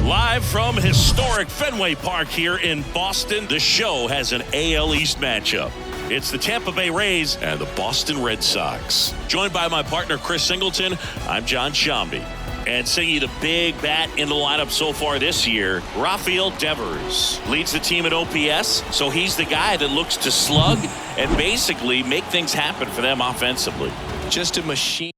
Live from historic Fenway Park here in Boston, the show has an AL East matchup. It's the Tampa Bay Rays and the Boston Red Sox. Joined by my partner, Chris Singleton, I'm John Shambi. And singing the big bat in the lineup so far this year, Rafael Devers leads the team at OPS, so he's the guy that looks to slug and basically make things happen for them offensively. Just a machine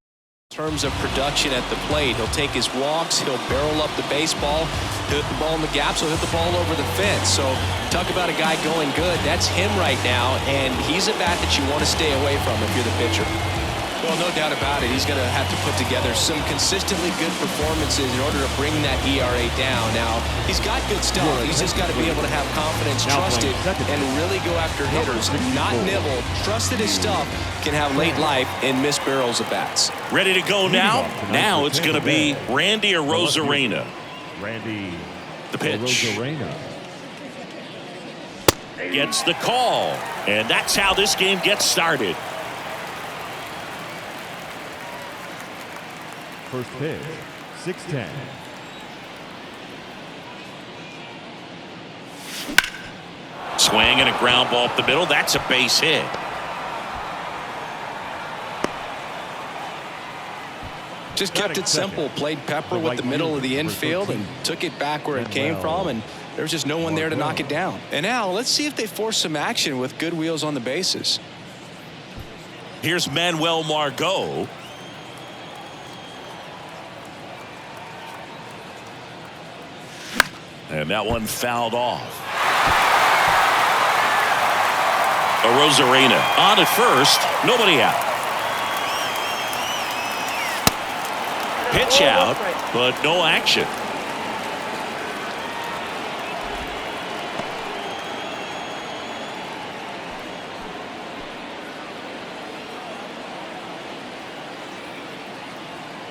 in terms of production at the plate. He'll take his walks, he'll barrel up the baseball, hit the ball in the gaps, he'll hit the ball over the fence. So talk about a guy going good. That's him right now, and he's a bat that you want to stay away from if you're the pitcher. Well, no doubt about it. He's going to have to put together some consistently good performances in order to bring that ERA down. Now, he's got good stuff. He's just got to be able to have confidence, trust it, and really go after hitters, not nibble. Trust that his stuff can have late life and miss barrels of bats. Ready to go now? Now it's going to be Randy Arozarena. Randy, the pitch. Arozarena gets the call, and that's how this game gets started. First pitch, 6-10. Swing and a ground ball up the middle. That's a base hit. Just kept it simple. Played pepper with the middle of the infield and took it back where it came from, and there's just no one there to knock it down. And now let's see if they force some action with good wheels on the bases. Here's Manuel Margot. And that one fouled off. Arozarena on at first, nobody out. Pitch out, but no action.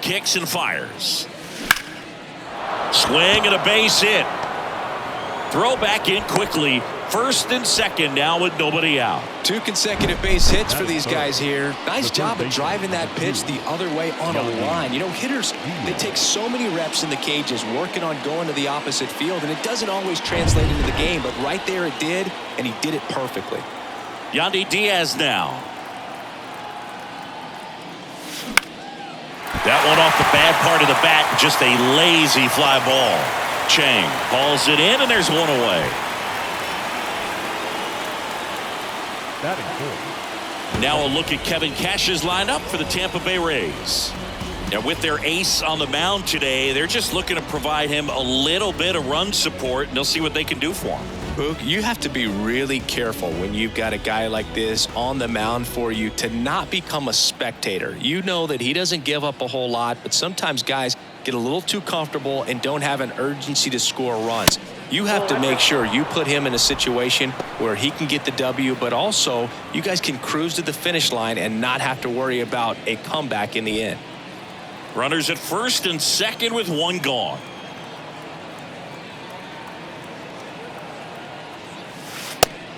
Kicks and fires. Swing and a base hit. Throw back in quickly. First and second now with nobody out. 2 consecutive base hits for these guys here. Nice job of driving that pitch the other way on a line. You know, hitters, they take so many reps in the cages working on going to the opposite field, and it doesn't always translate into the game, but right there it did, and he did it perfectly. Yandy Diaz now. That one off the bad part of the bat, just a lazy fly ball. Chang hauls it in, and there's one away. Now a look at Kevin Cash's lineup for the Tampa Bay Rays. Now with their ace on the mound today, they're just looking to provide him a little bit of run support, and they'll see what they can do for him. Boog, you have to be really careful when you've got a guy like this on the mound for you to not become a spectator. You know that he doesn't give up a whole lot, but sometimes guys get a little too comfortable and don't have an urgency to score runs. You have to make sure you put him in a situation where he can get the W, but also you guys can cruise to the finish line and not have to worry about a comeback in the end. Runners at first and second with one gone.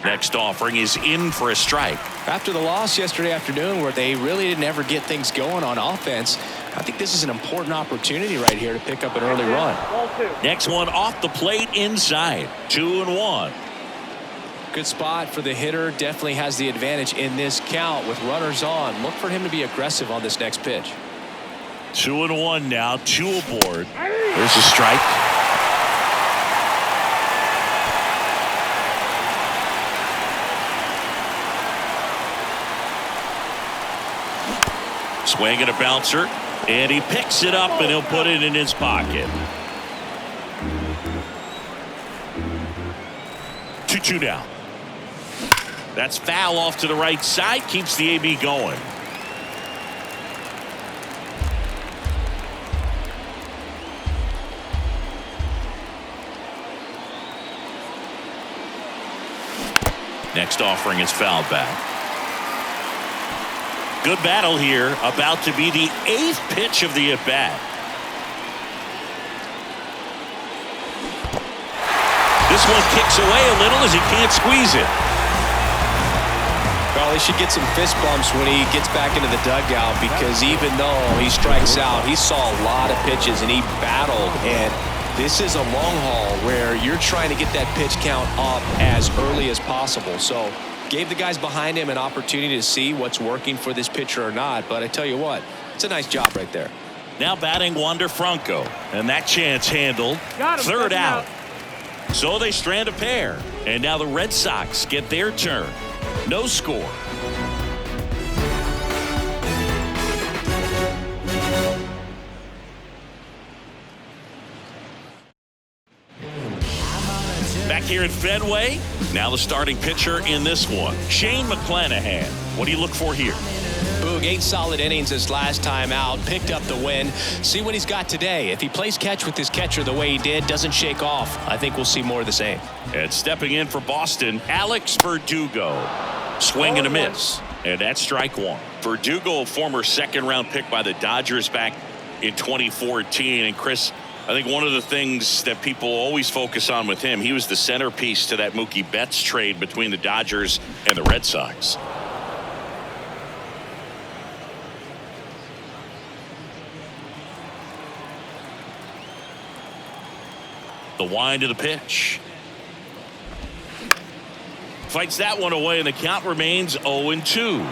Next offering is in for a strike. After the loss yesterday afternoon where they really didn't ever get things going on offense, I think this is an important opportunity right here to pick up an early run. Next one off the plate inside. 2-1. Good spot for the hitter. Definitely has the advantage in this count with runners on. Look for him to be aggressive on this next pitch. 2-1 now. 2 aboard. There's a strike. Swing and a bouncer, and he picks it up and he'll put it in his pocket. 2-2 now. That's foul off to the right side, keeps the AB going. Next offering is fouled back. Good battle here, about to be the 8th pitch of the at-bat. This one kicks away a little as he can't squeeze it. Well, he should get some fist bumps when he gets back into the dugout, because even though he strikes out, he saw a lot of pitches and he battled. And this is a long haul where you're trying to get that pitch count up as early as possible. So gave the guys behind him an opportunity to see what's working for this pitcher or not. But I tell you what, it's a nice job right there. Now batting Wander Franco, and that chance handled. Third out. So they strand a pair, and now the Red Sox get their turn. No score. Back here at Fenway, now the starting pitcher in this one, Shane McClanahan. What do you look for here? Boog, 8 solid innings his last time out, picked up the win. See what he's got today. If he plays catch with his catcher the way he did, doesn't shake off, I think we'll see more of the same. And stepping in for Boston, Alex Verdugo. Swing and a miss. And that's strike one. Verdugo, a former second-round pick by the Dodgers back in 2014. And Chris, I think one of the things that people always focus on with him, he was the centerpiece to that Mookie Betts trade between the Dodgers and the Red Sox. The wind of the pitch. Fights that one away, and the count remains 0-2.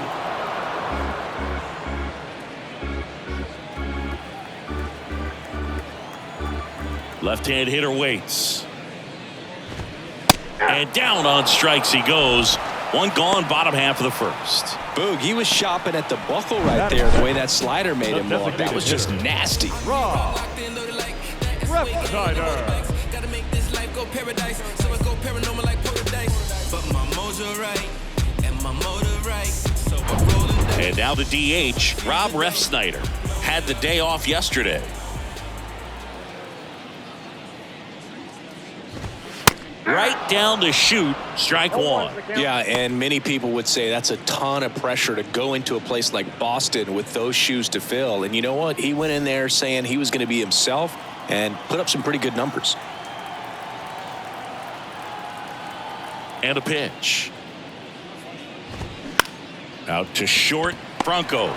Left-hand hitter waits. And down on strikes he goes. One gone, bottom half of the first. Boog, he was shopping at the buckle right there, the way that slider made him look. That was just nasty. Rob Refsnyder. Go paradise, so I go paranormal like paradise. But my mojo right, and my motor right, so I'm rolling down. And now the DH, Rob Refsnyder, had the day off yesterday. Right down the chute, strike one. Yeah, and many people would say that's a ton of pressure to go into a place like Boston with those shoes to fill. And you know what? He went in there saying he was going to be himself and put up some pretty good numbers. And a pitch. Out to short, Franco.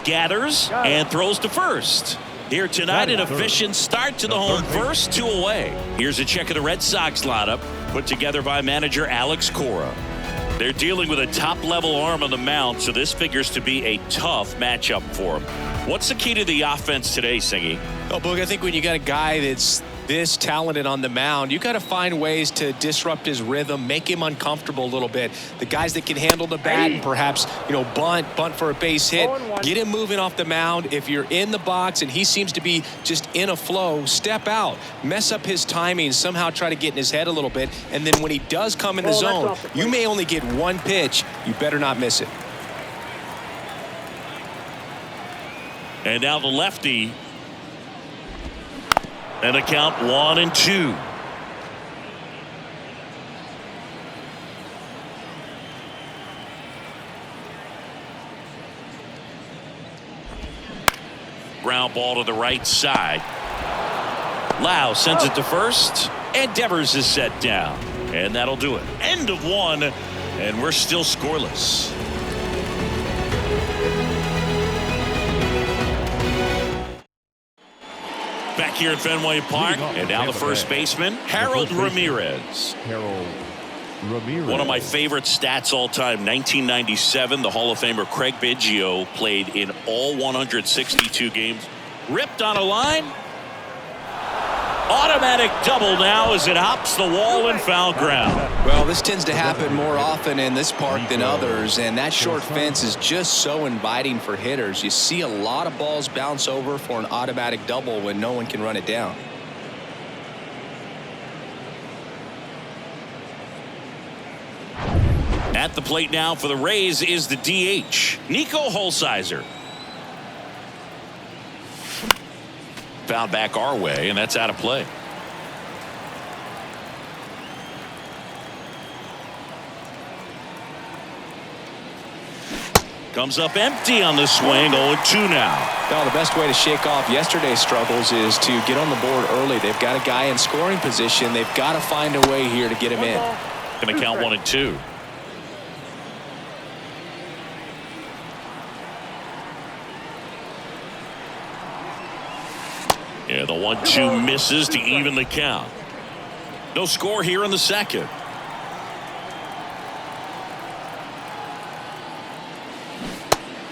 Gathers and throws to first. Here tonight, an efficient start to the home first, 2 away. Here's a check of the Red Sox lineup, put together by manager Alex Cora. They're dealing with a top-level arm on the mound, so this figures to be a tough matchup for them. What's the key to the offense today, Singy? Oh, Boog, I think when you got a guy that's this talented on the mound, you got to find ways to disrupt his rhythm, make him uncomfortable a little bit. The guys that can handle the bat and perhaps, bunt for a base hit, get him moving off the mound. If you're in the box and he seems to be just in a flow, step out, mess up his timing, somehow try to get in his head a little bit. And then when he does come in the zone, you may only get one pitch. You better not miss it. And now the lefty. And a count 1-2. Ground ball to the right side. Lau sends it to first, and Devers is set down. And that'll do it. End of one, and we're still scoreless. Back here at Fenway Park, and now the first baseman, Harold Ramirez. One of my favorite stats all time, 1997, the Hall of Famer Craig Biggio played in all 162 games. Ripped on a line. Automatic double now as it hops the wall and foul ground. Well, this tends to happen more often in this park than others, and that short fence is just so inviting for hitters. You see a lot of balls bounce over for an automatic double when no one can run it down. At the plate now for the Rays is the DH, Nico Holsizer. Found back our way, and that's out of play. Comes up empty on the swing, 0-2 now. Well, the best way to shake off yesterday's struggles is to get on the board early. They've got a guy in scoring position. They've got to find a way here to get him in. Going to count 1-2. Yeah, the 1-2 misses to even the count. No score here in the second.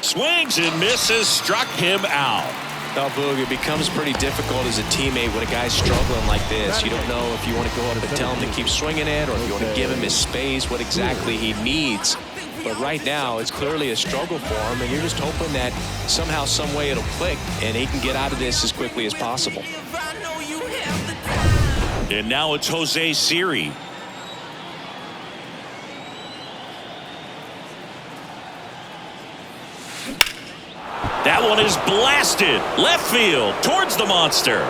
Swings and misses, struck him out. Now, Boog, it becomes pretty difficult as a teammate when a guy's struggling like this. You don't know if you want to go up and tell him to keep swinging it or if you want to give him his space, what exactly he needs. But right now, it's clearly a struggle for him, and you're just hoping that somehow, some way it'll click, and he can get out of this as quickly as possible. And now it's Jose Siri. That one is blasted left field towards the monster.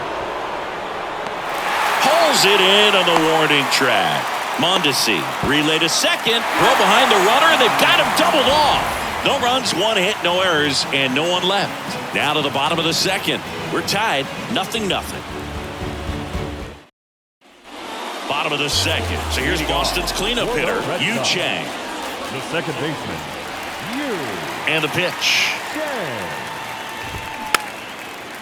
Pulls it in on the warning track. Mondesi relay to second. Throw behind the runner, and they've got him doubled off. No runs, one hit, no errors, and no one left. Now to the bottom of the second. We're tied, 0-0. Bottom of the second. So here's Boston's cleanup hitter, Yu Chang. The second baseman, Yu. And the pitch. Chang.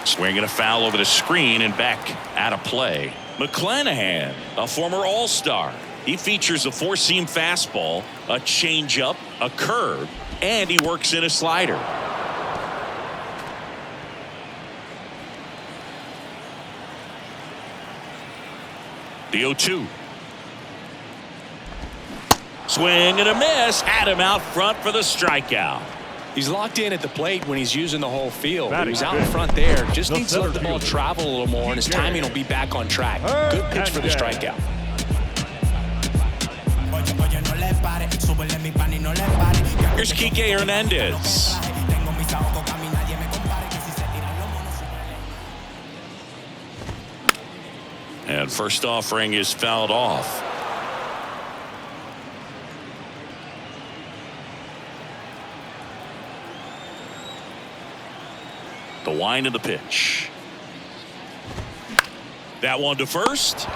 Swinging a foul over the screen and back out of play. McClanahan, a former All-Star. He features a four-seam fastball, a changeup, a curve, and he works in a slider. The 0-2. Swing and a miss. Had him out front for the strikeout. He's locked in at the plate when he's using the whole field. When he's out in good. front there. Just No needs to let the ball center travel a little more, and his timing will be back on track. Good pitch for the strikeout. Here's Kike Hernandez. And first offering is fouled off. The wind of the pitch. That one to first.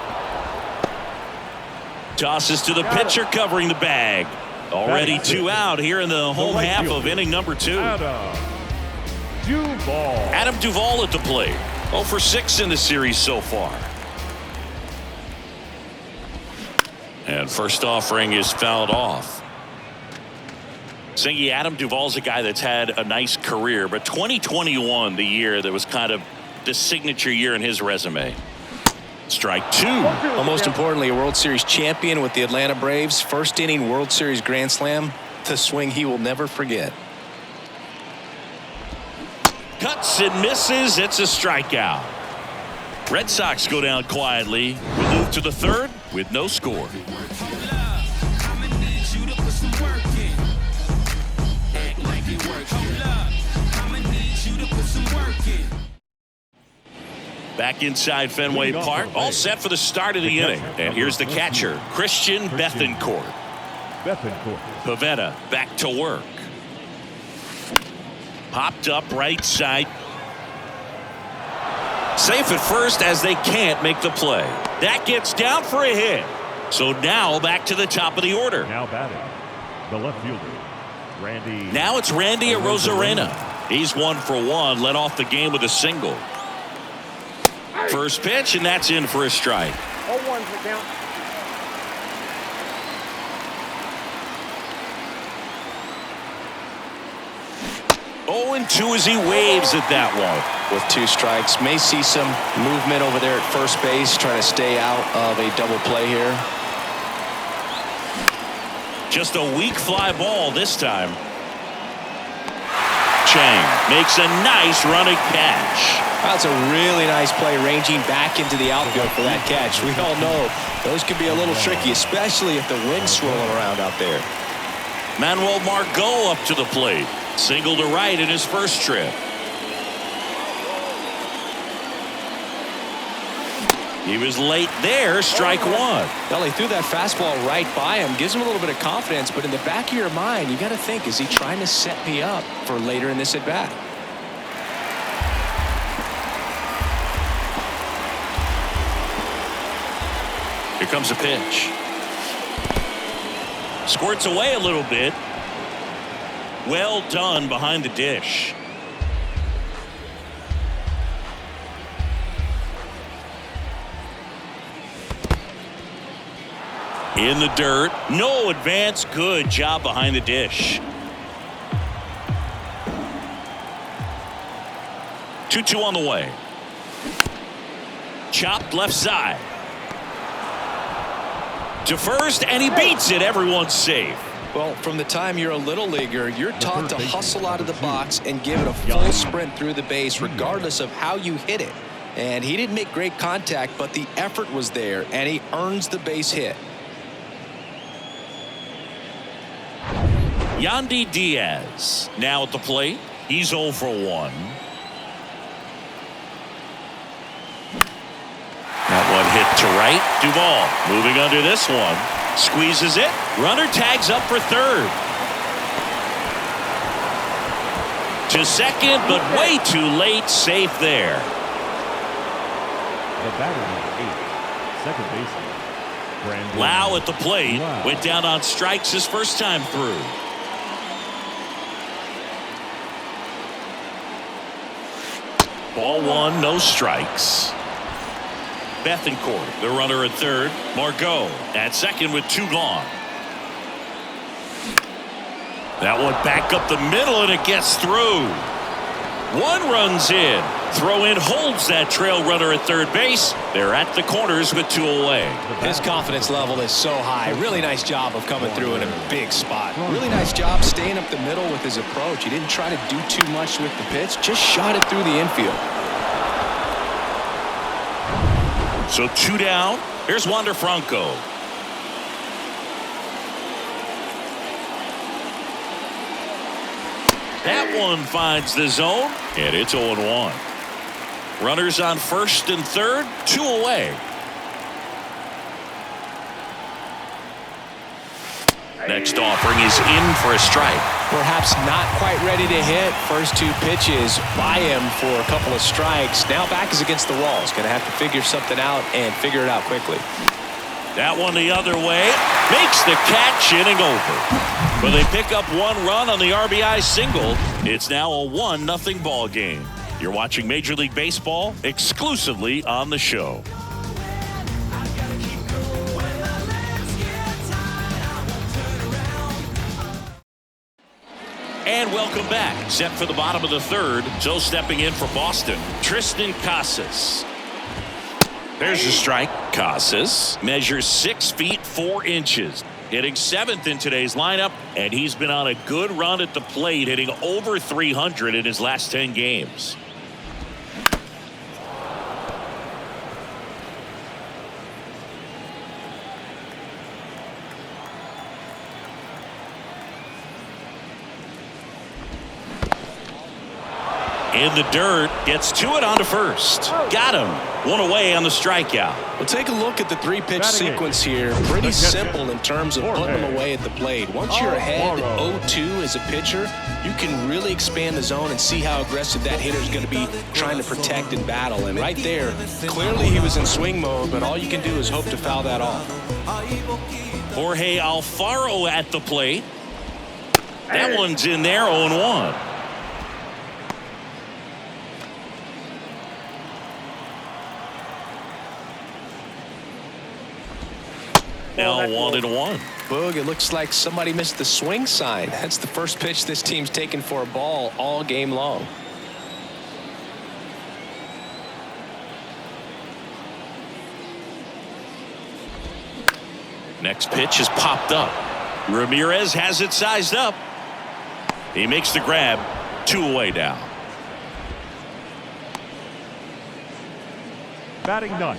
Tosses to the pitcher covering the bag. Already 2 out here in the home half of inning number 2. Adam Duvall at the plate. 0 for 6 in the series so far. And first offering is fouled off. Singy, Adam Duvall's a guy that's had a nice career, but 2021, the year that was kind of the signature year in his resume. Strike 2. Well, most importantly, a World Series champion with the Atlanta Braves. First inning World Series Grand Slam. The swing he will never forget. Cuts and misses. It's a strikeout. Red Sox go down quietly. We move to the third with no score. Back inside Fenway Park, all set for the start of the inning. And here's the catcher, Christian Bethancourt. Pavetta back to work. Popped up right side. Safe at first as they can't make the play. That gets down for a hit. So now back to the top of the order. Now batting, the left fielder, Randy. Now it's Randy Arozarena. He's 1 for 1, led off the game with a single. First pitch, and that's in for a strike. 0-1 for count. Oh, and 2 as he waves at that one. With 2 strikes, may see some movement over there at first base, trying to stay out of a double play here. Just a weak fly ball this time. Chang makes a nice running catch. That's a really nice play, ranging back into the outfield for that catch. We all know those can be a little tricky, especially if the wind's swirling around out there. Manuel Margot up to the plate. Single to right in his first trip. He was late there, strike 1. Well, he threw that fastball right by him, gives him a little bit of confidence, but in the back of your mind, you got to think, is he trying to set me up for later in this at bat? Here comes a pitch. Squirts away a little bit. Well done behind the dish. In the dirt. No advance. Good job behind the dish. 2-2 on the way. Chopped left side. To first, and he beats it. Everyone's safe. Well, from the time you're a little leaguer, you're taught to hustle out of the box and give it a full sprint through the base regardless of how you hit it. And he didn't make great contact, but the effort was there, and he earns the base hit. Yandy Diaz now at the plate. He's 0 for 1. That one hit to right. Duvall moving under this one. Squeezes it. Runner tags up for third. To second, but way too late. Safe there. The batter is 8. Second baseman, Brandon Lau at the plate. Lau. Went down on strikes his first time through. Ball 1, no strikes. Bethencourt, the runner at third. Margot at second with 2 gone. That one back up the middle, and it gets through. 1 runs in. Throw in holds that trail runner at third base. They're at the corners with 2 away. His confidence level is so high. Really nice job of coming through in a big spot. Really nice job staying up the middle with his approach. He didn't try to do too much with the pitch. Just shot it through the infield. So 2 down. Here's Wander Franco. That one finds the zone, and it's 0-1. Runners on first and third, 2 away. Next offering is in for a strike. Perhaps not quite ready to hit. First 2 pitches by him for a couple of strikes. Now back is against the wall. He's going to have to figure something out and figure it out quickly. That one the other way. Makes the catch, inning over. But they pick up 1 run on the RBI single. It's now a 1-0 ball game. You're watching Major League Baseball exclusively on the show. And welcome back. Set for the bottom of the third. So stepping in for Boston, Tristan Casas. There's a strike. Casas measures 6 feet 4 inches. Hitting 7th in today's lineup, and he's been on a good run at the plate, hitting over 300 in his last 10 games. In the dirt, gets to it onto first. Got him. 1 away on the strikeout. Well, take a look at the 3-pitch sequence here. Pretty simple in terms of putting them away at the plate. Once you're ahead 0-2 as a pitcher, you can really expand the zone and see how aggressive that hitter is going to be trying to protect and battle. And right there, clearly he was in swing mode, but all you can do is hope to foul that off. Jorge Alfaro at the plate. That one's in there, 0-1. Now 1-1. Boog, it looks like somebody missed the swing sign. That's the first pitch this team's taken for a ball all game long. Next pitch is popped up. Ramirez has it sized up. He makes the grab. 2 away now. Batting 9.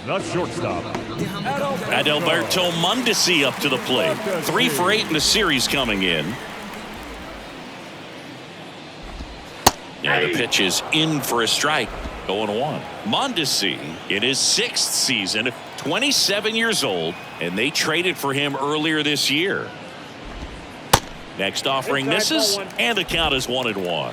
The shortstop, Adalberto Mondesi up to the plate. 3 for 8 in the series coming in. Yeah, the pitch is in for a strike. 0-1. Mondesi in his 6th season, 27 years old, and they traded for him earlier this year. Next offering misses, and the count is 1-1.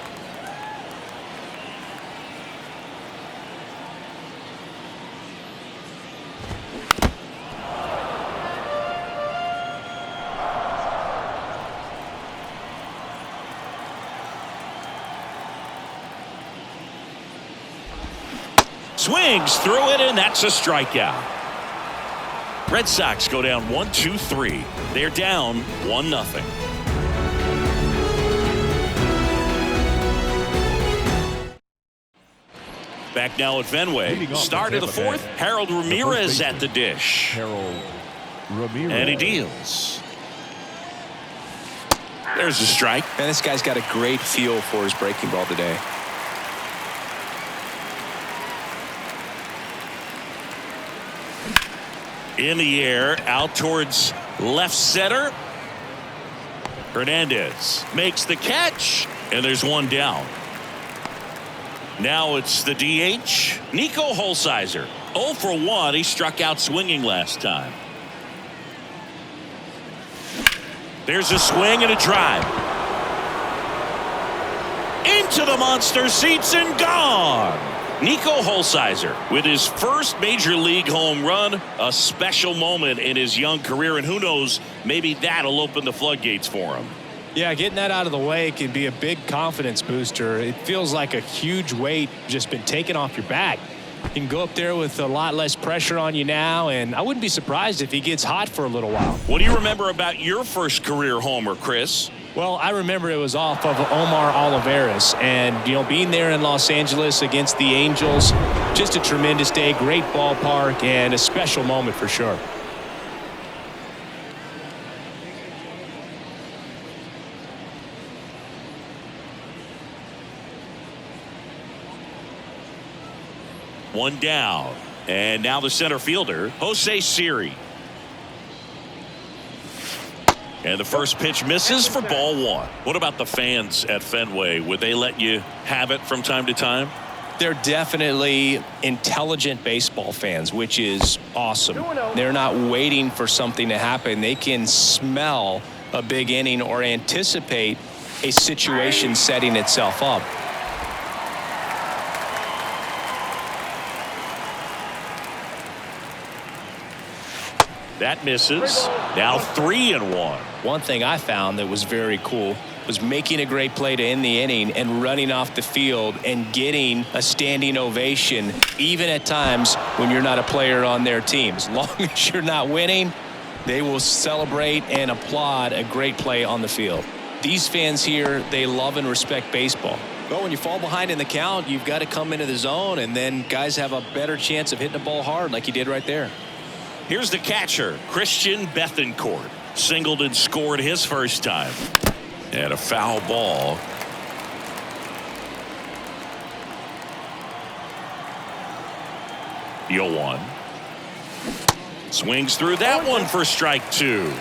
Swings through it, and that's a strikeout. Red Sox go down 1-2-3. They're down 1-0. Back now at Fenway. Start of the fourth. Harold Ramirez at the dish. Harold Ramirez. And he deals. There's a strike. And this guy's got a great feel for his breaking ball today. In the air, out towards left center. Hernandez makes the catch, and there's one down. Now it's the DH, Nico Holsizer. 0 for 1. He struck out swinging last time. There's a swing and a drive. Into the monster seats and gone. Nico Holsizer with his first major league home run, a special moment in his young career, and who knows, maybe that'll open the floodgates for him. Yeah, getting that out of the way can be a big confidence booster. It feels like a huge weight just been taken off your back. You can go up there with a lot less pressure on you now, and I wouldn't be surprised if he gets hot for a little while. What do you remember about your first career homer, Chris? Well, I remember it was off of Omar Olivares, and being there in Los Angeles against the Angels, just a tremendous day, great ballpark, and a special moment for sure. One down, and now the center fielder, Jose Siri. And the first pitch misses for ball one. What about the fans at Fenway? Would they let you have it from time to time? They're definitely intelligent baseball fans, which is awesome. They're not waiting for something to happen. They can smell a big inning or anticipate a situation setting itself up. That misses. Now 3-1. One thing I found that was very cool was making a great play to end the inning and running off the field and getting a standing ovation, even at times when you're not a player on their team. As long as you're not winning, they will celebrate and applaud a great play on the field. These fans here, they love and respect baseball. Well, when you fall behind in the count, you've got to come into the zone, and then guys have a better chance of hitting the ball hard like he did right there. Here's the catcher, Christian Bethancourt. Singled and scored his first time. And a foul ball. The 0-1. Swings through that one for strike two.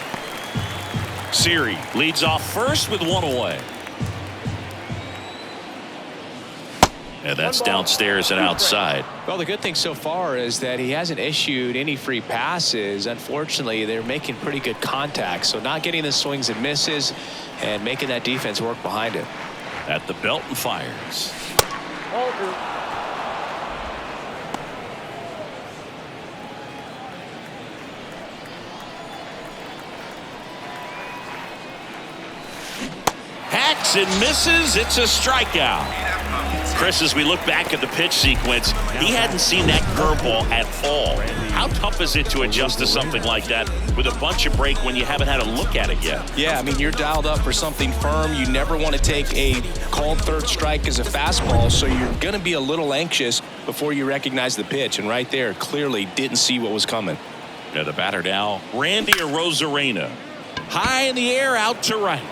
Siri leads off first with one away. And that's downstairs and outside. Well, the good thing so far is that he hasn't issued any free passes. Unfortunately, they're making pretty good contact. So not getting the swings and misses and making that defense work behind it. At the belt and fires. Hacks and misses. It's a strikeout. Chris, as we look back at the pitch sequence, he hadn't seen that curveball at all. How tough is it to adjust to something like that with a bunch of break when you haven't had a look at it yet? Yeah, I mean, you're dialed up for something firm. You never want to take a called third strike as a fastball, so you're going to be a little anxious before you recognize the pitch. And right there, clearly didn't see what was coming. Yeah, the batter now, Randy Arozarena. High in the air, out to right.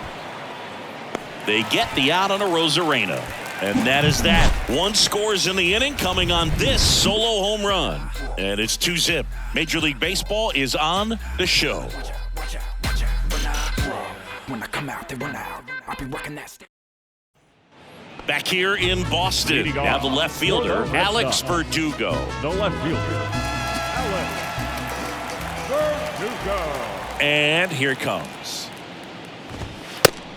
They get the out on Arozarena. And that is that. One scores in the inning coming on this solo home run. And it's 2-0. Major League Baseball is on the show. When I come out, they run out. I'll be working that stage. Back here in Boston. Now the left fielder, Alex Verdugo. The left fielder, Alex Verdugo. And here it comes.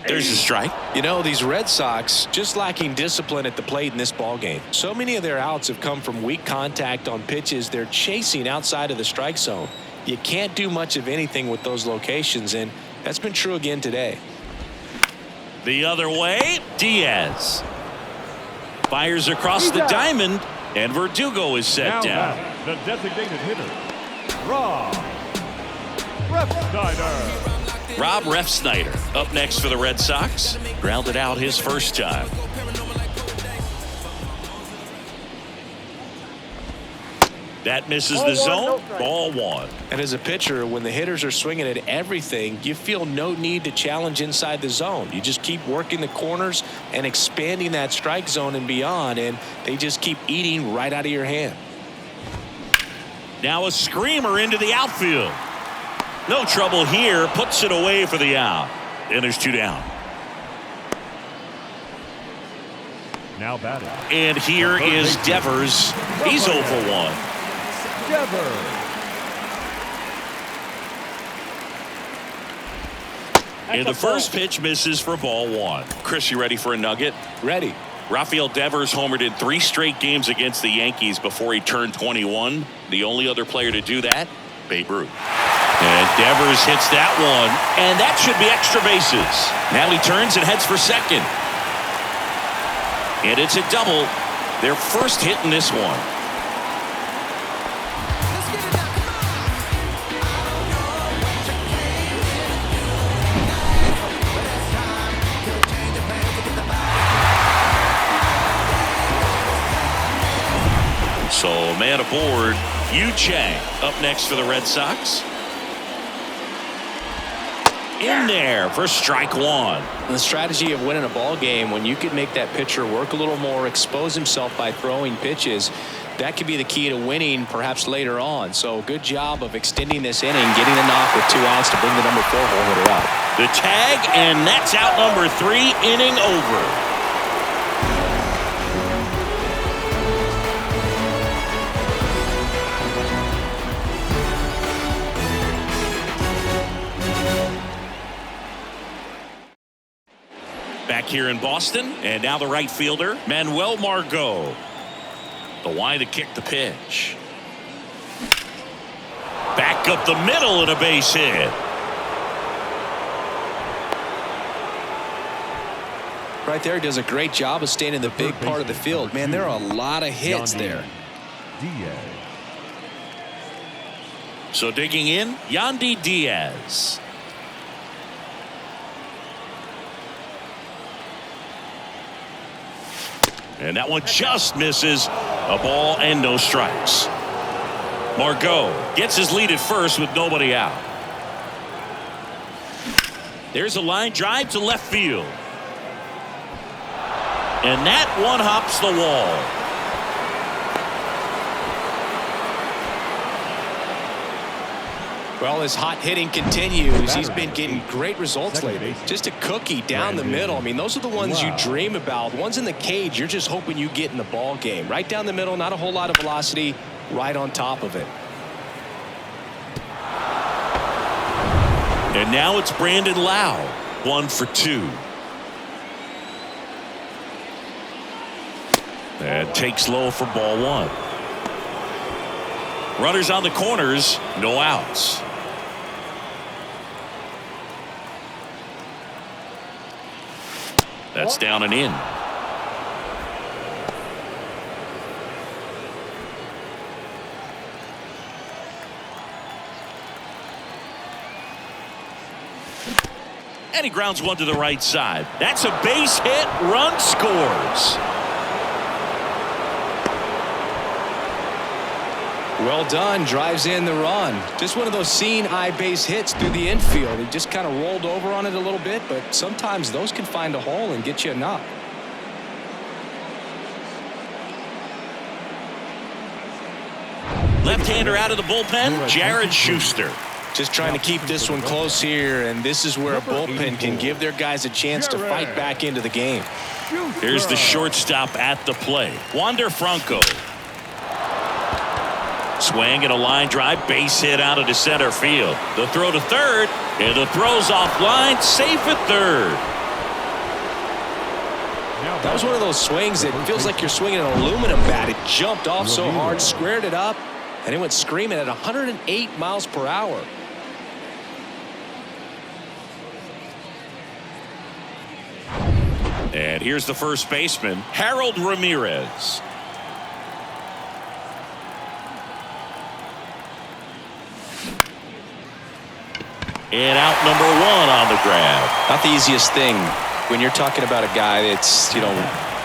There's a strike. You know, these Red Sox just lacking discipline at the plate in this ballgame. So many of their outs have come from weak contact on pitches they're chasing outside of the strike zone. You can't do much of anything with those locations, and that's been true again today. The other way, Diaz fires across the diamond, and Verdugo is set down. The designated hitter, Rob Refsnyder. Rob Refsnyder up next for the Red Sox. Grounded out his first time. That misses the zone. Ball one. And as a pitcher, when the hitters are swinging at everything, you feel no need to challenge inside the zone. You just keep working the corners and expanding that strike zone and beyond, and they just keep eating right out of your hand. Now a screamer into the outfield. No trouble here. Puts it away for the out. And there's two down. Now batting. And here is Devers. He's 0 for 1. Devers. And the first pitch misses for ball one. Chris, you ready for a nugget? Ready. Rafael Devers homered in 3 straight games against the Yankees before he turned 21. The only other player to do that, Babe Ruth. And Devers hits that one, and that should be extra bases. Now he turns and heads for second. And it's a double. Their first hit in this one. So man aboard, Yu Chang up next for the Red Sox. In there for strike one. The strategy of winning a ball game, when you can make that pitcher work a little more, expose himself by throwing pitches, that could be the key to winning perhaps later on. So good job of extending this inning, getting a knock with 2 outs to bring the number 4 home hitter out. The tag, and that's out number 3, inning over. Back here in Boston, and now the right fielder, Manuel Margot. The wide to kick the pitch. Back up the middle and a base hit. Right there, he does a great job of staying in the big part of the field. Man, there are a lot of hits there. Diaz. So digging in, Yandy Diaz. And that one just misses. A ball and no strikes. Margot gets his lead at first with nobody out. There's a line drive to left field. And that one hops the wall. Well, his hot hitting continues. He's been getting great results lately. Just a cookie down the middle. I mean, those are the ones you dream about. Ones in the cage, you're just hoping you get in the ball game. Right down the middle, not a whole lot of velocity, right on top of it. And now it's Brandon Lau, 1 for 2. And takes low for ball 1. Runners on the corners, no outs. That's down and in. And he grounds one to the right side. That's a base hit. Run scores. Well done. Drives in the run. Just one of those seeing eye base hits through the infield. He just kind of rolled over on it a little bit, but sometimes those can find a hole and get you a knock. Left-hander out of the bullpen, Jared Schuster. Just trying to keep this one close here, and this is where a bullpen can give their guys a chance to fight back into the game. Here's the shortstop at the plate, Wander Franco. Swing and a line drive, base hit out into center field. The throw to third, and the throw's offline, safe at third. That was one of those swings that feels like you're swinging an aluminum bat. It jumped off so hard, squared it up, and it went screaming at 108 miles per hour. And here's the first baseman, Harold Ramirez. And out number 1 on the grab. Not the easiest thing when you're talking about a guy that's,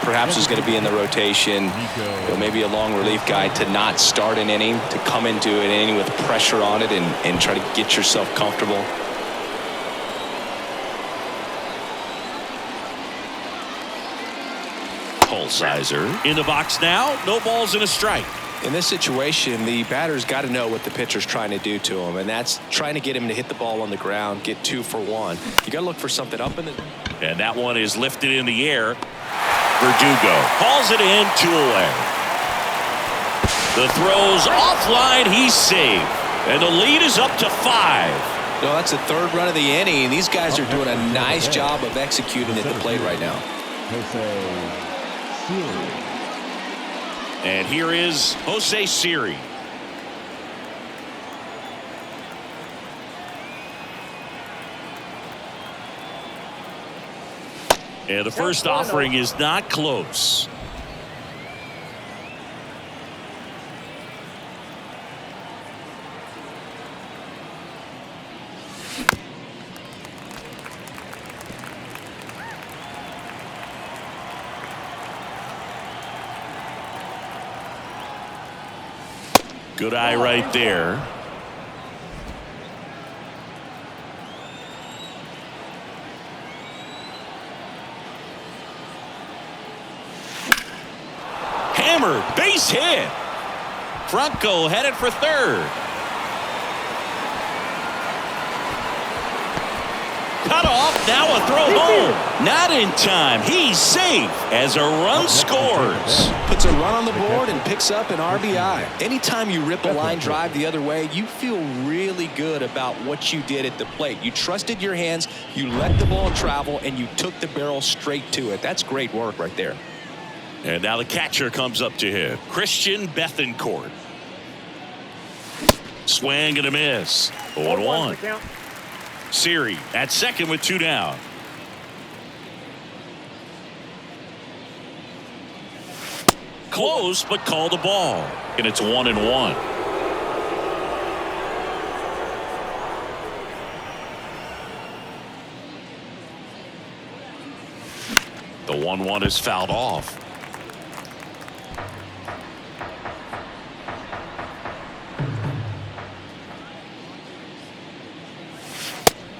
perhaps is going to be in the rotation, maybe a long relief guy, to not start an inning, to come into an inning with pressure on it and try to get yourself comfortable. Sizer in the box now. No balls and a strike. In this situation, the batter's got to know what the pitcher's trying to do to him, and that's trying to get him to hit the ball on the ground, get 2 for 1. You got to look for something up in the... And that one is lifted in the air. Verdugo hauls it in, 2 away. The throw's offline. He's safe. And the lead is up to 5. That's the 3rd run of the inning. These guys are doing a nice job of executing at the plate right now. And here is Jose Siri. And the first offering is not close. Good eye right there. Hammered, base hit. Franco headed for 3rd. Cut off, now a throw home. Not in time. He's safe as a run scores. Puts a run on the board and picks up an RBI. Anytime you rip a line drive the other way, you feel really good about what you did at the plate. You trusted your hands, you let the ball travel, and you took the barrel straight to it. That's great work right there. And now the catcher comes up to him. Christian Bethancourt. Swing and a miss. 0-1. Siri at second with 2 down. Close, but called the ball. And it's 1-1. The 1-1 is fouled off.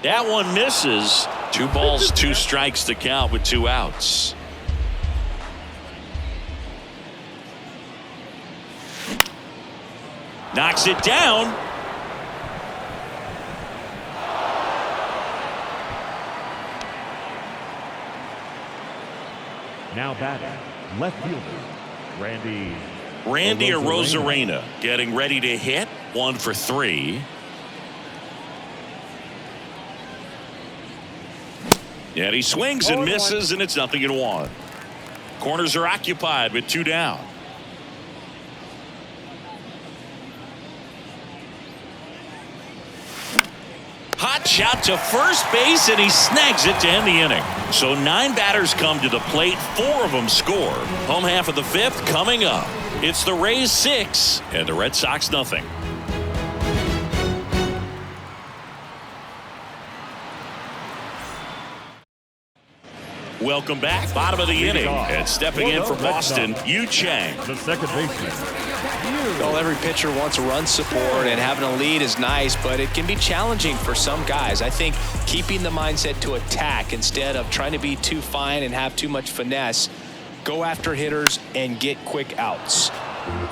That one misses. 2 balls, 2 strikes to count with 2 outs. Knocks it down. Now batting, left fielder, Randy Arozarena getting ready to hit. 1 for 3. And he swings and misses, and it's 0-1. Corners are occupied with 2 down. Hot shot to first base, and he snags it to end the inning. So 9 batters come to the plate. 4 of them score. Home half of the 5th coming up. It's the Rays 6 and the Red Sox nothing. Welcome back. Bottom of the inning. And stepping in for Boston, Yu Chang. The second baseman. Well, every pitcher wants run support, and having a lead is nice, but it can be challenging for some guys. I think keeping the mindset to attack instead of trying to be too fine and have too much finesse, go after hitters and get quick outs.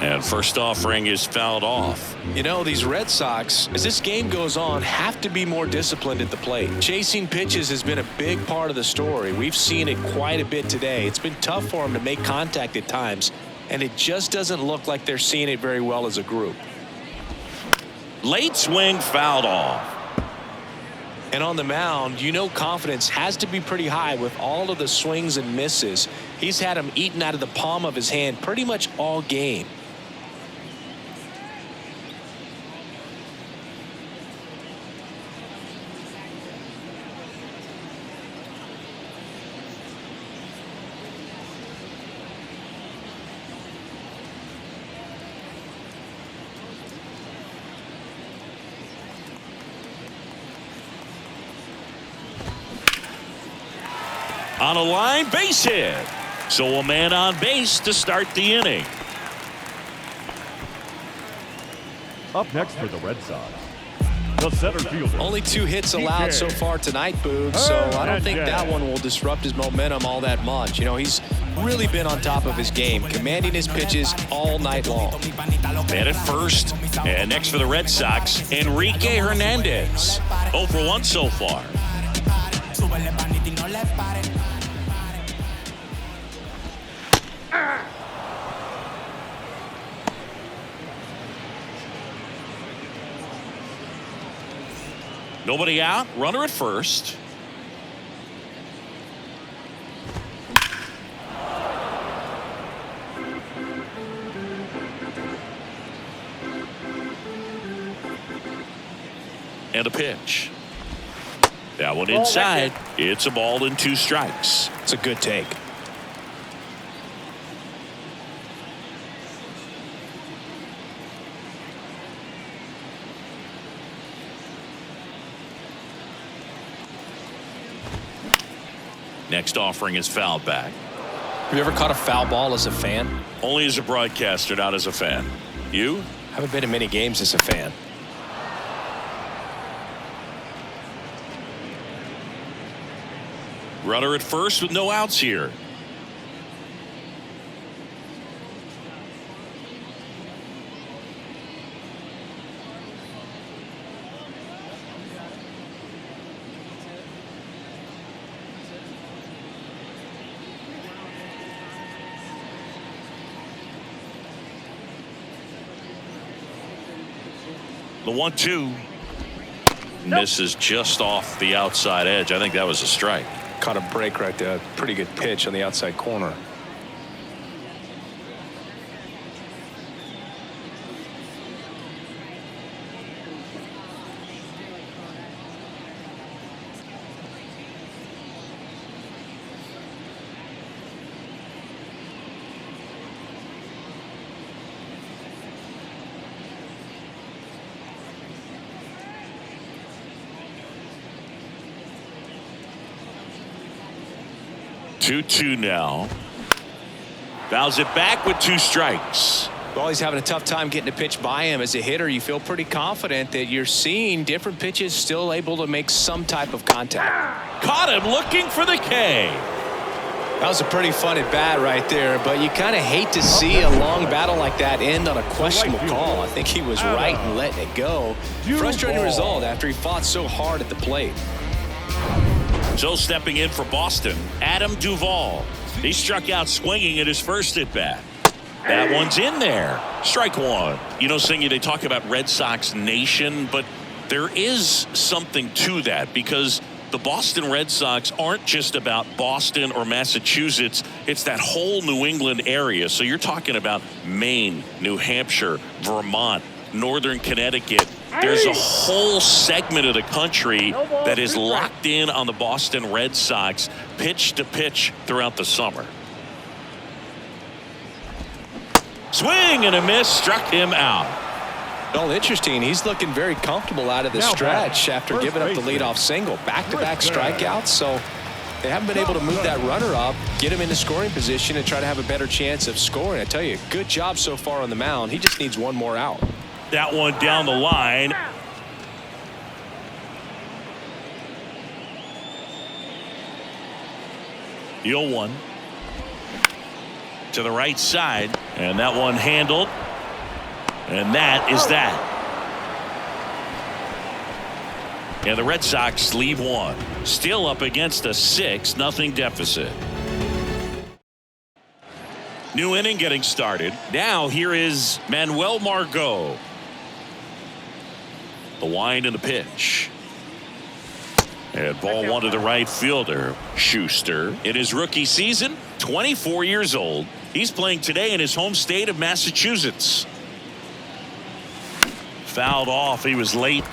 And first offering is fouled off. These Red Sox, as this game goes on, have to be more disciplined at the plate. Chasing pitches has been a big part of the story. We've seen it quite a bit today. It's been tough for them to make contact at times, and it just doesn't look like they're seeing it very well as a group. Late swing fouled off. And on the mound, confidence has to be pretty high with all of the swings and misses. He's had them eaten out of the palm of his hand pretty much all game. On a line, base hit. So a man on base to start the inning. Up next for the Red Sox, the center fielder. Only 2 hits allowed so far tonight, Boog, so I don't think that one will disrupt his momentum all that much. You know, he's really been on top of his game, commanding his pitches all night long. Man at first, and next for the Red Sox, Enrique Hernandez. 0 for 1 so far. Nobody out, runner at first. And a pitch. That one inside. It's a ball and 2 strikes. It's a good take. Next offering is fouled back. Have you ever caught a foul ball as a fan? Only as a broadcaster, not as a fan. You? Haven't been to many games as a fan. Runner at first with no outs here. The 1-2 misses just off the outside edge. I think that was a strike. Caught a break right there. Pretty good pitch on the outside corner. Two now. Fouls it back with 2 strikes. Well, he's having a tough time getting a pitch by him. As a hitter, you feel pretty confident that you're seeing different pitches still able to make some type of contact. Caught him looking for the K. That was a pretty fun at bat right there, but you kind of hate to see a long battle like that end on a questionable call. I think he was right in letting it go. Frustrating result after he fought so hard at the plate. So stepping in for Boston, Adam Duvall. He struck out swinging at his first at bat. That one's in there. Strike 1. You know, Singy, they talk about Red Sox Nation, but there is something to that because the Boston Red Sox aren't just about Boston or Massachusetts. It's that whole New England area. So you're talking about Maine, New Hampshire, Vermont, Northern Connecticut. There's a whole segment of the country that is locked in on the Boston Red Sox pitch to pitch throughout the summer. Swing and a miss, struck him out. Well, interesting. He's looking very comfortable out of the stretch after giving up the leadoff single. Back-to-back strikeouts, so they haven't been able to move that runner up, get him into scoring position, and try to have a better chance of scoring. I tell you, good job so far on the mound. He just needs one more out. That one down the line. The 0-1 to the right side, and that one handled, and that is that. And the Red Sox leave 1, still up against a 6-0 deficit. New inning getting started. Now here is Manuel Margot. The wind and the pitch. And ball 1 to the right fielder, Schuster. In his rookie season, 24 years old. He's playing today in his home state of Massachusetts. Fouled off. He was late.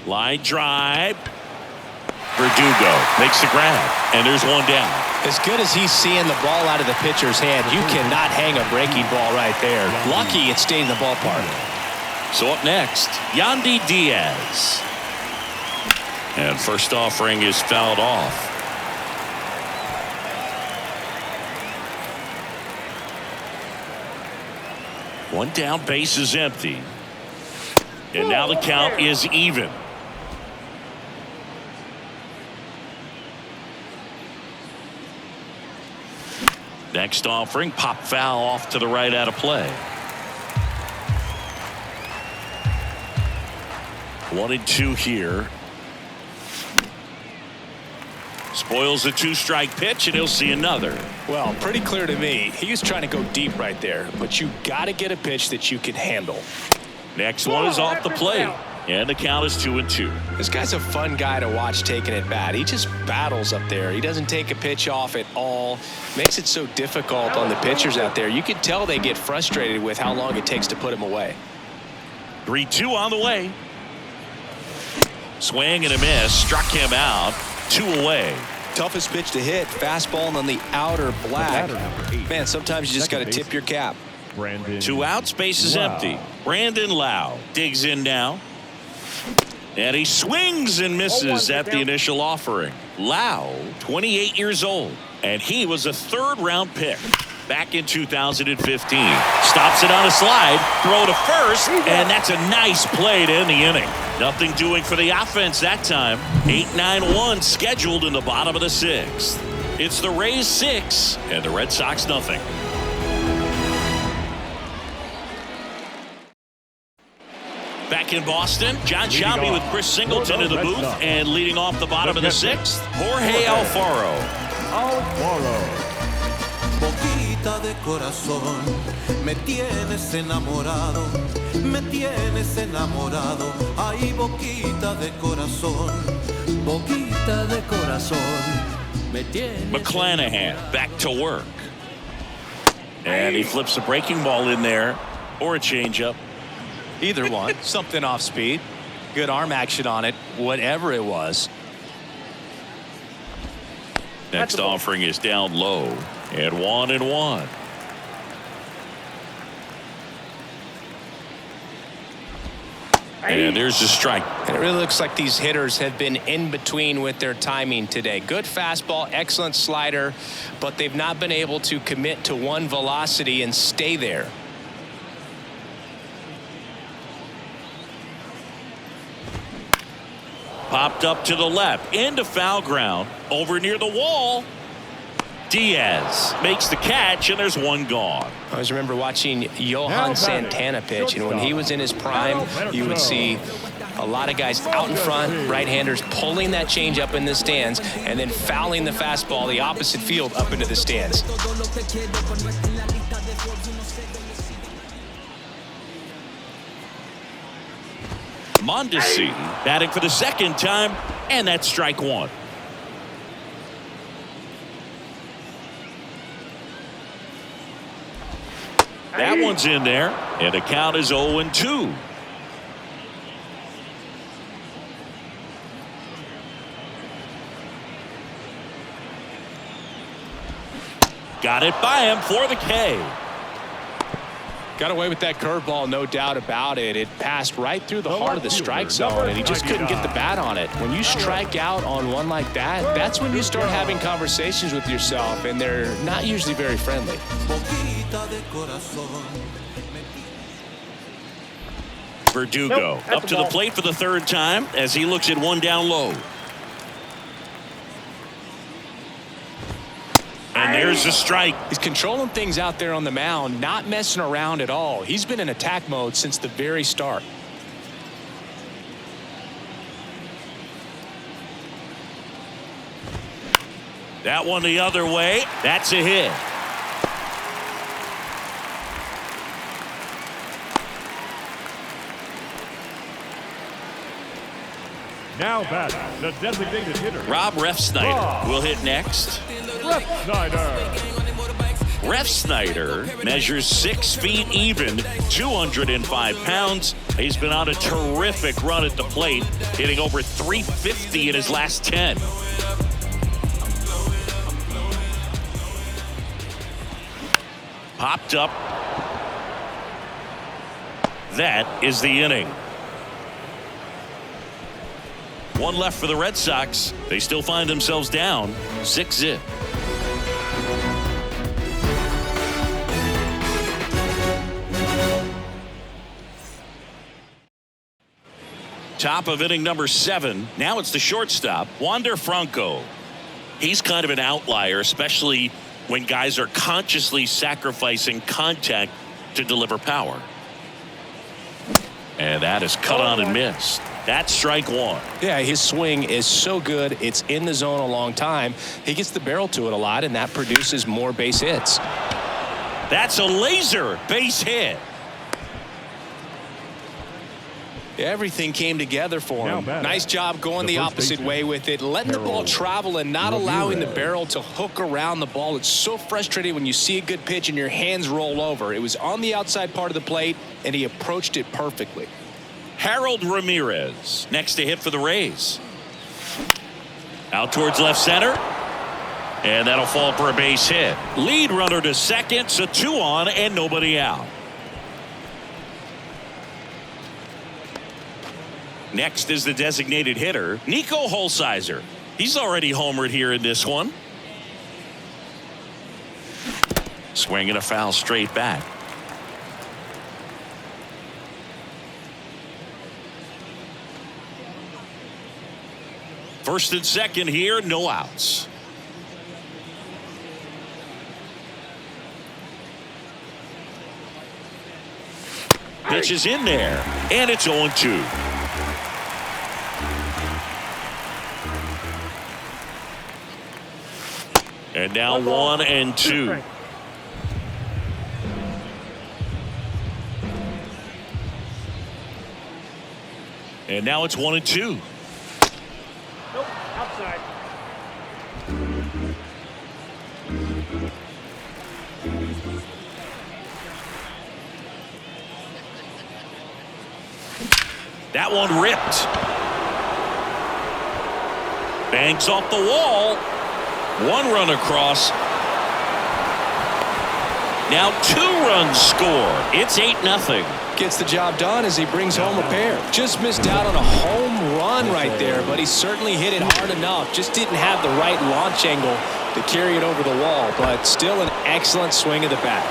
Line drive. Verdugo makes the grab, and there's one down. As good as he's seeing the ball out of the pitcher's hand, you cannot hang a breaking ball right there. Lucky it stayed in the ballpark. So up next, Yandy Diaz. And first offering is fouled off. One down, base is empty. And now the count is even. Next offering, pop foul off to the right out of play. 1-2 here. Spoils the 2-strike pitch, and he'll see another. Well, pretty clear to me. He was trying to go deep right there, but you got to get a pitch that you can handle. Next one is off the plate, and the count is 2-2. This guy's a fun guy to watch taking at bat. He just battles up there. He doesn't take a pitch off at all. Makes it so difficult on the pitchers out there. You can tell they get frustrated with how long it takes to put him away. 3-2 on the way. Swing and a miss. Struck him out. 2 away. Toughest pitch to hit. Fastball on the outer black. Man, sometimes you just got to tip your cap. Brandon 2 outs, base is empty. Brandon Lau digs in now. And he swings and misses at the initial offering. Lau, 28 years old, and he was a 3rd-round pick back in 2015. Stops it on a slide, throw to first, and that's a nice play to end the inning. Nothing doing for the offense that time. 8-9-1 scheduled in the bottom of the 6th. It's the Rays 6 and the Red Sox nothing. Back in Boston, John Sciambi with Chris Singleton in the booth, and leading off the bottom of the 6th, Jorge Alfaro. Boquita de corazón, me tienes enamorado, me tienes enamorado. Ay, boquita de corazón, boquita de corazón, me tienes. McClanahan back to work. And he flips a breaking ball in there, or a changeup. Either one. Something off speed. Good arm action on it, whatever it was. Next offering is down low, and 1-1. And there's the strike. And it really looks like these hitters have been in between with their timing today. Good fastball, excellent slider, but they've not been able to commit to one velocity and stay there. Popped up to the left, into foul ground, over near the wall. Diaz makes the catch, and there's one gone. I always remember watching Johan Santana pitch, and when he was in his prime, you would see a lot of guys out in front, right-handers pulling that change up in the stands, and then fouling the fastball the opposite field up into the stands. Mondesi batting for the 2nd time, and that's strike 1. That one's in there, and the count is 0-2. Got it by him for the K. Got away with that curveball, no doubt about it. It passed right through the heart of the strike zone, and he just couldn't get the bat on it. When you strike out on one like that, that's when you start having conversations with yourself, and they're not usually very friendly. Verdugo up to the plate for the 3rd time as he looks at one down low. And there's the strike. He's controlling things out there on the mound, not messing around at all. He's been in attack mode since the very start. That one the other way. That's a hit. Now batting, the designated hitter. Rob Refsnyder will hit next. Refsnyder measures 6 feet even, 205 pounds. He's been on a terrific run at the plate, hitting over 350 in his last 10. Popped up. That is the inning. One left for the Red Sox. They still find themselves down 6-0. Top of inning number 7. Now it's the shortstop, Wander Franco. He's kind of an outlier, especially when guys are consciously sacrificing contact to deliver power. And that is cut on and missed. That's strike 1. Yeah, his swing is so good. It's in the zone a long time. He gets the barrel to it a lot, and that produces more base hits. That's a laser base hit. Everything came together for him. Nice job going the opposite way with it, letting the ball travel and not allowing the barrel to hook around the ball. It's so frustrating when you see a good pitch and your hands roll over. It was on the outside part of the plate, and he approached it perfectly. Harold Ramirez next to hit for the Rays. Out towards left center. And that'll fall for a base hit. Lead runner to second, so 2 on and nobody out. Next is the designated hitter, Nico Holsizer. He's already homered here in this one. Swinging a foul straight back. First and second here, no outs. Pitch is in there, and it's 0-2. And now 1-2. And now it's 1-2. Nope, outside. That one ripped. Bangs off the wall. 1 run across. Now 2 runs score. It's 8-0. Gets the job done as he brings home a pair. Just missed out on a home run right there, but he certainly hit it hard enough. Just didn't have the right launch angle to carry it over the wall, but still an excellent swing of the bat.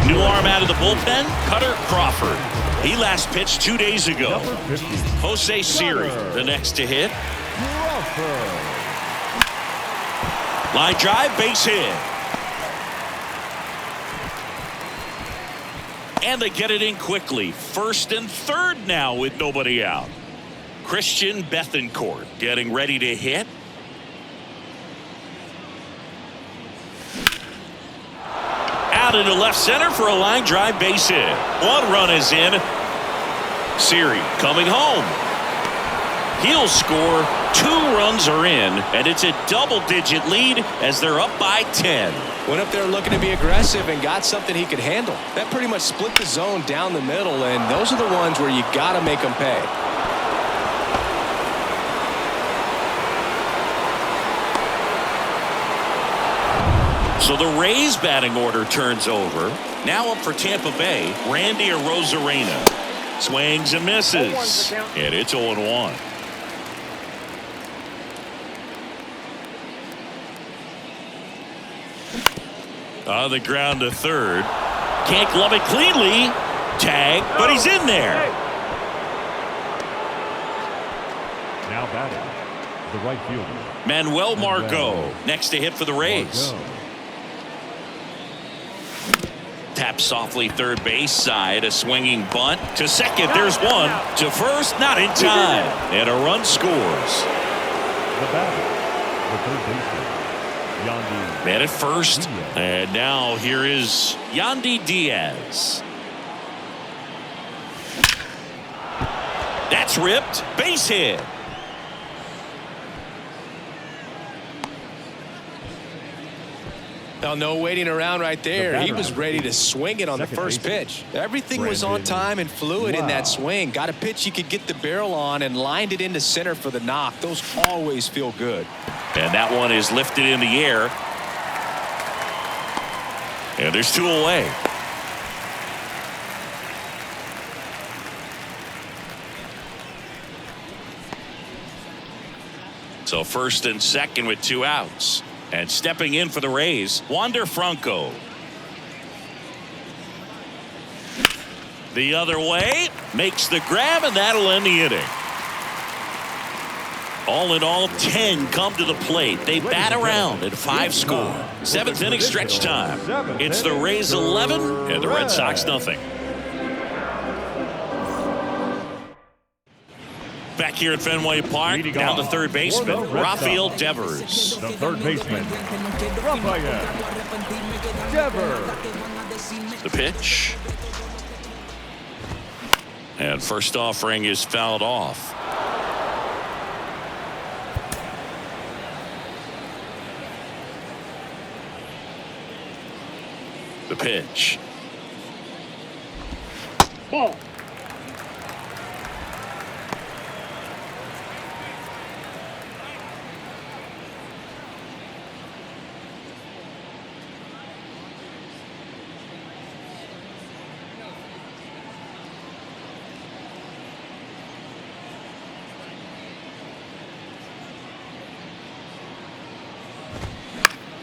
New arm out of the bullpen, Cutter Crawford. He last pitched 2 days ago. Jose Siri, the next to hit. Line drive, base hit. And they get it in quickly. First and third now with nobody out. Christian Bethancourt getting ready to hit. Out into left center for a line drive base hit. 1 run is in. Siri coming home. He'll score. 2 runs are in, and it's a double-digit lead as they're up by 10. Went up there looking to be aggressive and got something he could handle. That pretty much split the zone down the middle, and those are the ones where you got to make them pay. So the Rays batting order turns over. Now up for Tampa Bay, Randy Arozarena. Swings and misses. And it's 0-1. On the ground to third. Can't glove it cleanly. Tag, but he's in there. Now batting, the right fielder, Manuel Margot next to hit for the Rays. Tap softly third base side. A swinging bunt to second. There's one. To first, not in time. And a run scores. The batter, the third baseman, Yandy. Man at first. And now here is Yandy Diaz. That's ripped. Base hit. Now, no waiting around right there. He was ready to swing it on the first pitch. Everything was on time and fluid in that swing. Got a pitch he could get the barrel on and lined it into center for the knock. Those always feel good. And that one is lifted in the air. And there's 2 away. So first and second with 2 outs. And stepping in for the Rays, Wander Franco. The other way, makes the grab, and that'll end the inning. All in all, 10 come to the plate. They bat around at 5 score. 7th inning stretch time. It's the Rays 11 and the Red Sox nothing. Back here at Fenway Park, down to third baseman, Rafael Devers. The third baseman, Rafael Devers. The pitch. And first offering is fouled off. The pitch. Ball.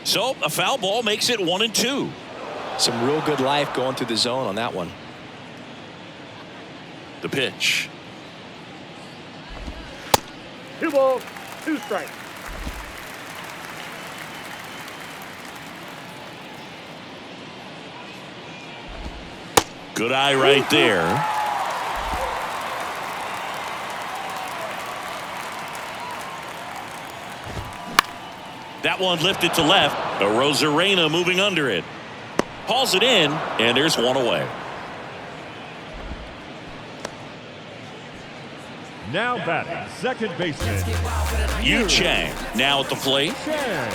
So a foul ball makes it 1-2. Some real good life going through the zone on that one. The pitch. 2 balls, 2 strikes. Good eye right there. That one lifted to left. Rosarena moving under it. Hauls it in, and there's 1 away. Now batting, second baseman, Yu Chang now at the plate. Chang.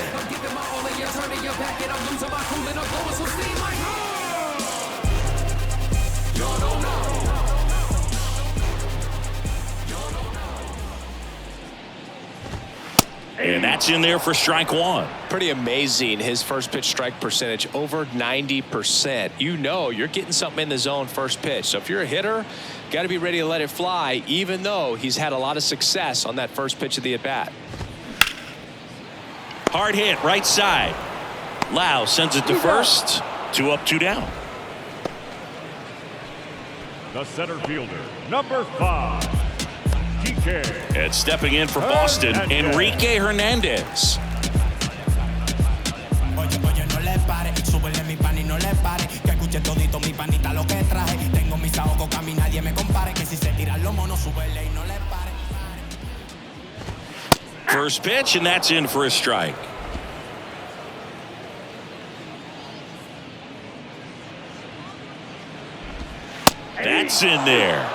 And that's in there for strike 1. Pretty amazing, his first pitch strike percentage over 90%. You know you're getting something in the zone first pitch. So if you're a hitter, got to be ready to let it fly, even though he's had a lot of success on that first pitch of the at-bat. Hard hit right side. Lau sends it to first. 2 up, 2 down. The center fielder, number 5. And stepping in for Boston, Enrique Hernandez. First pitch, and that's in for a strike. That's in there.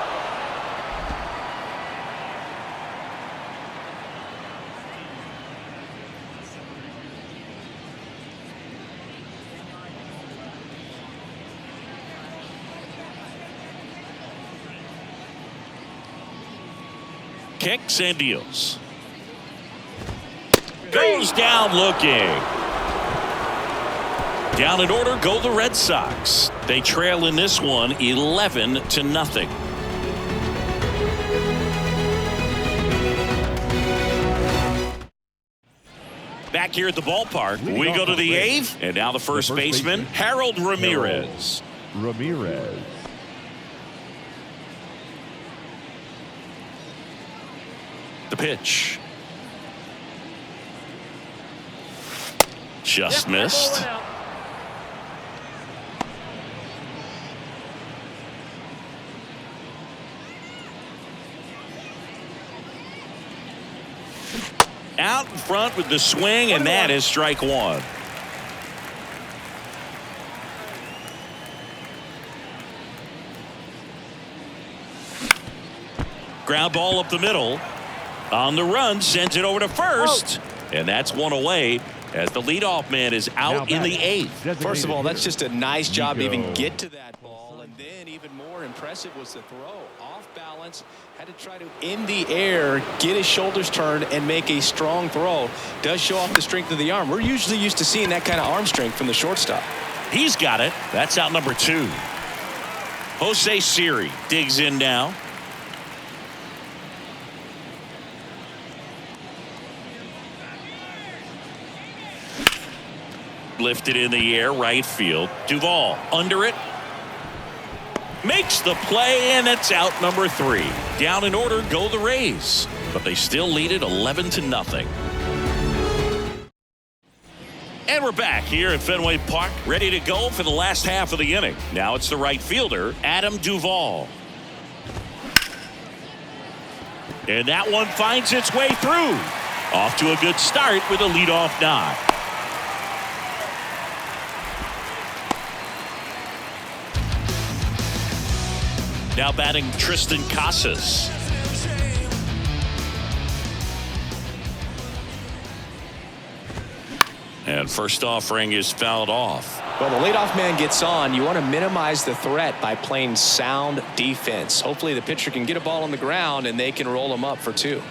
Kicks and deals. Goes down looking. Down in order go the Red Sox. They trail in this one 11-0. Back here at the ballpark, we go to the 8th, and now the first baseman, Harold Ramirez. The pitch. Just missed. Out in front with the swing, and that is strike 1. Ground ball up the middle. On the run, sends it over to first. And that's 1 away as the leadoff man is out in the 8th. First of all, that's just a nice job to even get to that ball. And then even more impressive was the throw. Off balance, had to try to, in the air, get his shoulders turned and make a strong throw. Does show off the strength of the arm. We're usually used to seeing that kind of arm strength from the shortstop. He's got it. That's out number 2. Jose Siri digs in now. Lifted in the air, right field. Duvall under it. Makes the play, and it's out number 3. Down in order go the Rays, but they still lead it 11-0. And we're back here at Fenway Park, ready to go for the last half of the inning. Now it's the right fielder, Adam Duvall. And that one finds its way through. Off to a good start with a leadoff nod. Now batting Tristan Casas. And first offering is fouled off. Well, the leadoff man gets on. You want to minimize the threat by playing sound defense. Hopefully the pitcher can get a ball on the ground and they can roll him up for 2.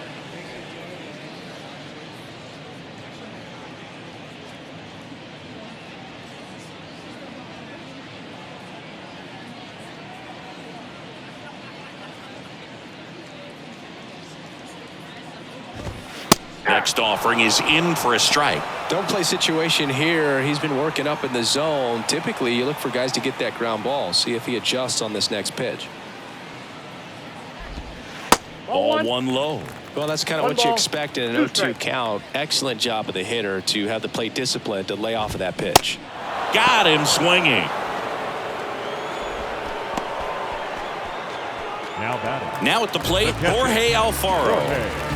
Next offering is in for a strike. Don't play situation here. He's been working up in the zone. Typically, you look for guys to get that ground ball. See if he adjusts on this next pitch. Ball one low. Well, that's kind of what you expect in an 0-2 count. Excellent job of the hitter to have the plate discipline to lay off of that pitch. Got him swinging. Now batting. Now at the plate, Jorge Alfaro.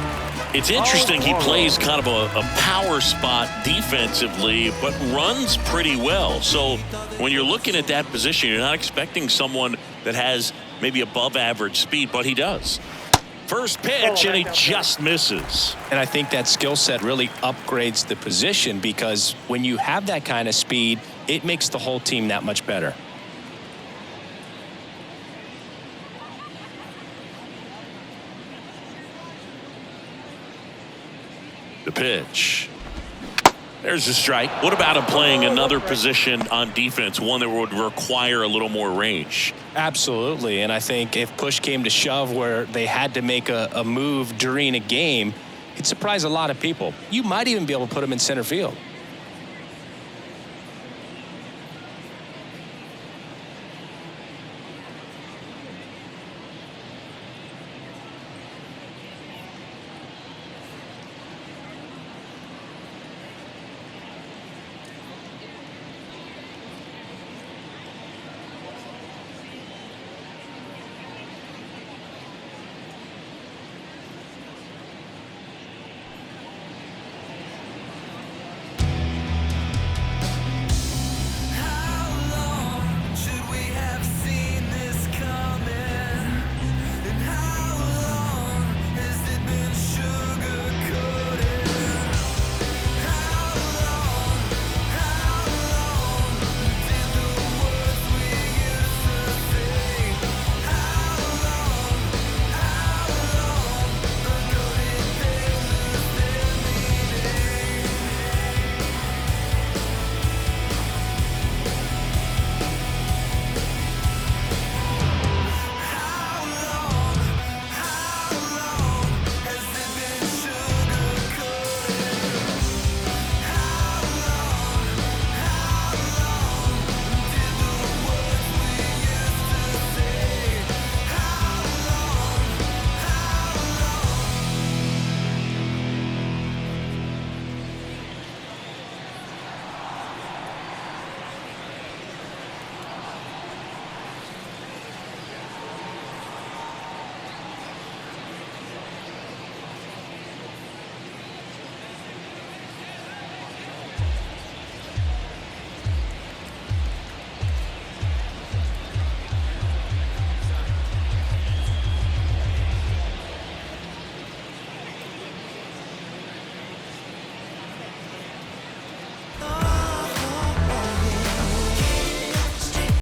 It's interesting, he plays kind of a power spot defensively, but runs pretty well. So when you're looking at that position, you're not expecting someone that has maybe above average speed, but he does. First pitch, and he just misses. And I think that skill set really upgrades the position, because when you have that kind of speed, it makes the whole team that much better. The pitch. There's a strike. What about him playing another position on defense, one that would require a little more range? Absolutely. And I think if push came to shove where they had to make a move during a game, it'd surprise a lot of people. You might even be able to put him in center field.